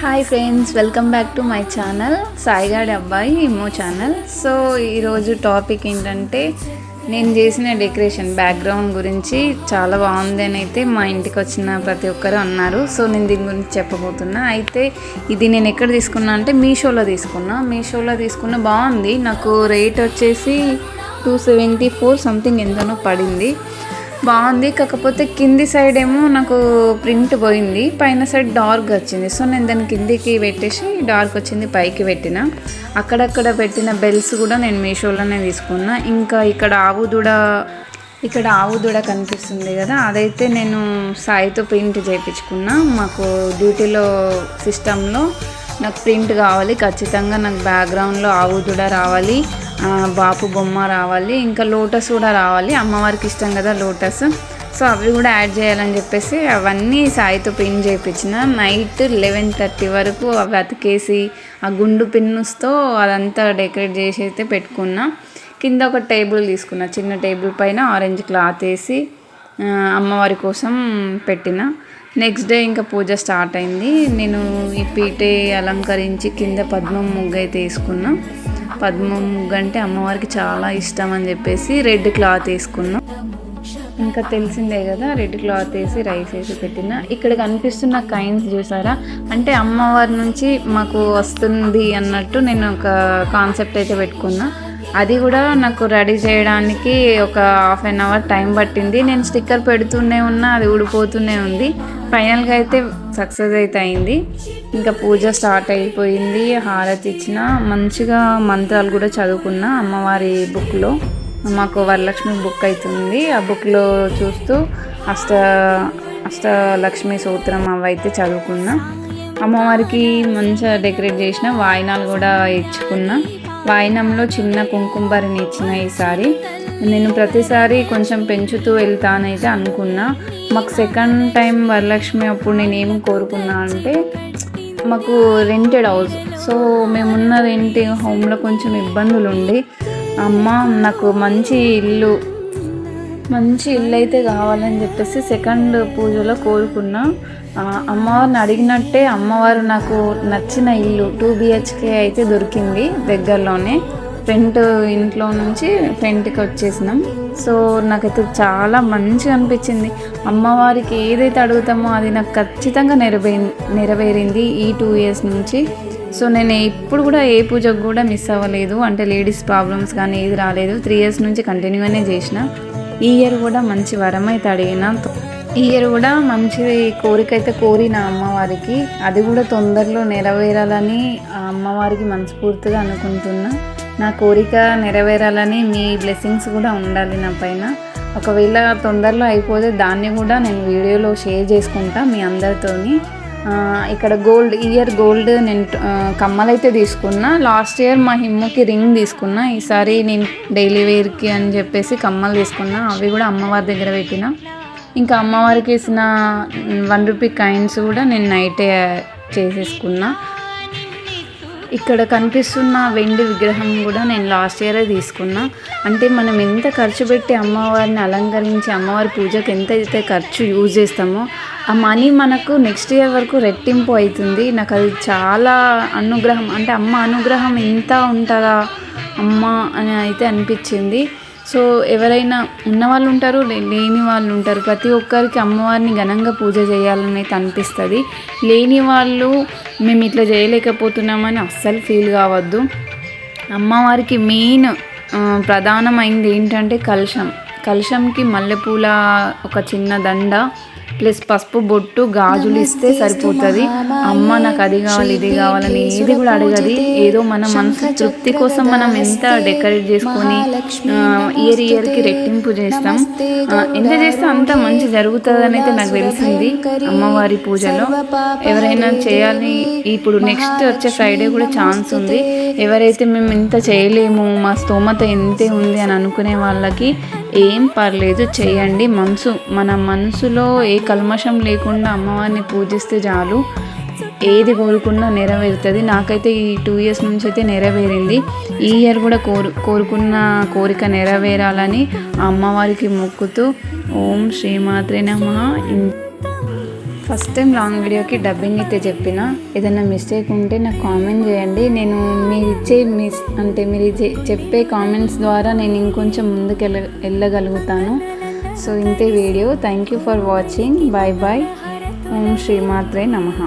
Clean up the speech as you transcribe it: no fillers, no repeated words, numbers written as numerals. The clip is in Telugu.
Hi friends, welcome back to my channel సాయిగాడి అబ్బాయి ఇమో ఛానల్. సో ఈరోజు టాపిక్ ఏంటంటే నేను చేసిన డెకరేషన్ బ్యాక్గ్రౌండ్ గురించి చాలా బాగుంది అని అయితే మా ఇంటికి వచ్చిన ప్రతి ఒక్కరు అన్నారు. సో నేను దీని గురించి చెప్పబోతున్నా. అయితే ఇది నేను ఎక్కడ తీసుకున్నా అంటే మీషోలో తీసుకున్న బాగుంది. నాకు రేట్ వచ్చేసి 274 సంథింగ్ ఎంతనో పడింది. బాగుంది. కాకపోతే కింది సైడ్ ఏమో నాకు ప్రింట్ పోయింది, పైన సైడ్ డార్క్ వచ్చింది. సో నేను దాన్ని కిందికి పెట్టేసి డార్క్ వచ్చింది పైకి పెట్టిన. అక్కడక్కడ పెట్టిన బెల్స్ కూడా నేను మీషోలోనే తీసుకున్నా. ఇంకా ఇక్కడ ఆవు దూడ కనిపిస్తుంది కదా, అదైతే నేను సాయితో ప్రింట్ చేయించుకున్నా. మాకు డ్యూటీలో సిస్టంలో నాకు ప్రింట్ కావాలి ఖచ్చితంగా. నాకు బ్యాక్గ్రౌండ్లో ఆవు దూడ రావాలి, బాపు బొమ్మ రావాలి, ఇంకా లోటస్ కూడా రావాలి. అమ్మవారికి ఇష్టం కదా లోటస్. సో అవి కూడా యాడ్ చేయాలని చెప్పేసి అవన్నీ సాయితో ప్రింట్ చేయించిన. నైట్ 11:30 వరకు అవి అతికేసి ఆ గుండు పిన్నుస్తో అదంతా డెకరేట్ చేసి అయితే పెట్టుకున్నా. కింద ఒక టేబుల్ తీసుకున్నా, చిన్న టేబుల్ పైన ఆరెంజ్ క్లాత్ వేసి అమ్మవారి కోసం పెట్టిన. నెక్స్ట్ డే ఇంకా పూజ స్టార్ట్ అయింది. నేను ఈ పీటే అలంకరించి కింద పద్మం ముగ్గు అయితే వేసుకున్నా. పద్మం ముగ్గు అంటే అమ్మవారికి చాలా ఇష్టం అని చెప్పేసి రెడ్ క్లాత్ వేసుకున్నా. ఇంకా తెలిసిందే కదా, రెడ్ క్లాత్ వేసి రైస్ వేసి పెట్టిన. ఇక్కడ కనిపిస్తున్న కైన్స్ చూసారా, అంటే అమ్మవారి నుంచి మాకు వస్తుంది అన్నట్టు నేను ఒక కాన్సెప్ట్ అయితే పెట్టుకున్నా. అది కూడా నాకు రెడీ చేయడానికి ఒక ½ an hour టైం పట్టింది. నేను స్టిక్కర్ పెడుతూనే ఉన్నా, అది ఊడిపోతూనే ఉంది. ఫైనల్గా అయితే సక్సెస్ అయితే అయింది. ఇంకా పూజ స్టార్ట్ అయిపోయింది. హారతి ఇచ్చిన, మంచిగా మంత్రాలు కూడా చదువుకున్నా. అమ్మవారి బుక్లో మాకు వరలక్ష్మి బుక్ అవుతుంది, ఆ బుక్లో చూస్తూ అష్టలక్ష్మి సూత్రం అవైతే చదువుకున్నా. అమ్మవారికి మంచిగా డెకరేట్ చేసిన, వాయినాలు కూడా ఇచ్చుకున్నా. వాయినంలో చిన్న కుంకుమబరిని ఇచ్చిన. ఈసారి నేను ప్రతిసారి కొంచెం పెంచుతూ వెళ్తానైతే అనుకున్నా. మాకు సెకండ్ టైం వరలక్ష్మి అప్పుడు నేను ఏం కోరుకున్నా అంటే, మాకు రెంటెడ్ హౌస్. సో మేమున్న రెంట్ హోమ్లో కొంచెం ఇబ్బందులు ఉండి, అమ్మ నాకు మంచి ఇల్లు అయితే కావాలని చెప్పేసి సెకండ్ పూజలో కోరుకున్నా. అమ్మవారిని అడిగినట్టే అమ్మవారు నాకు నచ్చిన ఇల్లు 2 BHK అయితే దొరికింది దగ్గరలోనే. ఫ్రంట్ ఇంట్లో నుంచి ఫ్రంట్కి వచ్చేసినాం. సో నాకైతే చాలా మంచిగా అనిపించింది. అమ్మవారికి ఏదైతే అడుగుతామో అది నాకు ఖచ్చితంగా నెరవేరింది ఈ 2 years నుంచి. సో నేను ఇప్పుడు కూడా ఏ పూజకు కూడా మిస్ అవ్వలేదు, అంటే లేడీస్ ప్రాబ్లమ్స్ కానీ ఏది రాలేదు. 3 years నుంచి కంటిన్యూగానే చేసిన. ఈ ఇయర్ కూడా మంచి వరం అయితే అడిగిన. ఈ ఇయర్ కూడా మంచి కోరిక అయితే కోరిన అమ్మవారికి, అది కూడా తొందరలో నెరవేరాలని అమ్మవారికి మనస్ఫూర్తిగా అనుకుంటున్నా. నా కోరిక నెరవేరాలని మీ బ్లెస్సింగ్స్ కూడా ఉండాలి నా పైన. ఒకవేళ తొందరలో అయిపోతే దాన్ని కూడా నేను వీడియోలో షేర్ చేసుకుంటా మీ అందరితోని. ఇక్కడ గోల్డ్ నేను కమ్మలు అయితే తీసుకున్నా. లాస్ట్ ఇయర్ మా హిమ్ముకి రింగ్ తీసుకున్నా. ఈసారి నేను డైలీ వేర్కి అని చెప్పేసి కమ్మలు తీసుకున్నా. అవి కూడా అమ్మవారి దగ్గర పెట్టిన. ఇంకా అమ్మవారికి వేసిన 1 రూపీ కాయిన్స్ కూడా నేను నైటే చేసేసుకున్నా. ఇక్కడ కనిపిస్తున్న వెండి విగ్రహం కూడా నేను లాస్ట్ ఇయరే తీసుకున్నా. అంటే మనం ఎంత ఖర్చు పెట్టి అమ్మవారిని అలంకరించి అమ్మవారి పూజకు ఎంత అయితే ఖర్చు యూజ్ చేస్తామో ఆ మనీ మనకు నెక్స్ట్ ఇయర్ వరకు రెట్టింపు అవుతుంది. నాకు అది చాలా అనుగ్రహం, అంటే అమ్మ అనుగ్రహం ఎంత ఉంటుందా అమ్మ అని అయితే అనిపించింది. సో ఎవరైనా ఉన్నవాళ్ళు ఉంటారు, లేని వాళ్ళు ఉంటారు. ప్రతి ఒక్కరికి అమ్మవారిని ఘనంగా పూజ చేయాలని అయితే అనిపిస్తుంది. లేని వాళ్ళు మేము ఇట్లా చేయలేకపోతున్నామని అస్సలు ఫీల్ కావద్దు. అమ్మవారికి మెయిన్ ప్రధానమైంది ఏంటంటే కలశంకి మల్లెపూల ఒక చిన్న దండ ప్లస్ పసుపు బొట్టు గాజులు ఇస్తే సరిపోతుంది. అమ్మ నాకు అది కావాలి ఇది కావాలని ఏది కూడా అడగది. ఏదో మన మనసు తృప్తి కోసం మనం ఎంత డెకరేట్ చేసుకొని ఇయర్కి రెట్టింపు చేస్తాం. ఎంత చేస్తే అంత మంచి జరుగుతుంది అని అయితే నాకు తెలిసింది అమ్మవారి పూజలో. ఎవరైనా చేయాలి, ఇప్పుడు నెక్స్ట్ వచ్చే ఫ్రైడే కూడా ఛాన్స్ ఉంది. ఎవరైతే మేము ఇంత చేయలేము, మా స్తోమత ఎంతే ఉంది అని అనుకునే వాళ్ళకి ఏం పర్లేదు, చేయండి. మన మనసులో ఏ కల్మషం లేకుండా అమ్మవారిని పూజిస్తే చాలు, ఏది కోరుకున్నా నెరవేరుతుంది. నాకైతే ఈ 2 years నుంచి అయితే నెరవేరింది. ఈ ఇయర్ కూడా కోరుకున్న కోరిక నెరవేరాలని అమ్మవారికి మొక్కుతూ ఓం శ్రీమాత్రే నమః. ఫస్ట్ టైం లాంగ్ వీడియోకి డబ్బింగ్ అయితే చెప్పిన, ఏదైనా మిస్టేక్ ఉంటే నాకు కామెంట్ చేయండి. నేను మీరు ఇచ్చే మీరు చెప్పే కామెంట్స్ ద్వారా నేను ఇంకొంచెం ముందుకు వెళ్ళగలుగుతాను. సో ఇంతే video. Thank you for watching. Bye bye. ఓం శ్రీమాత్రే నమః.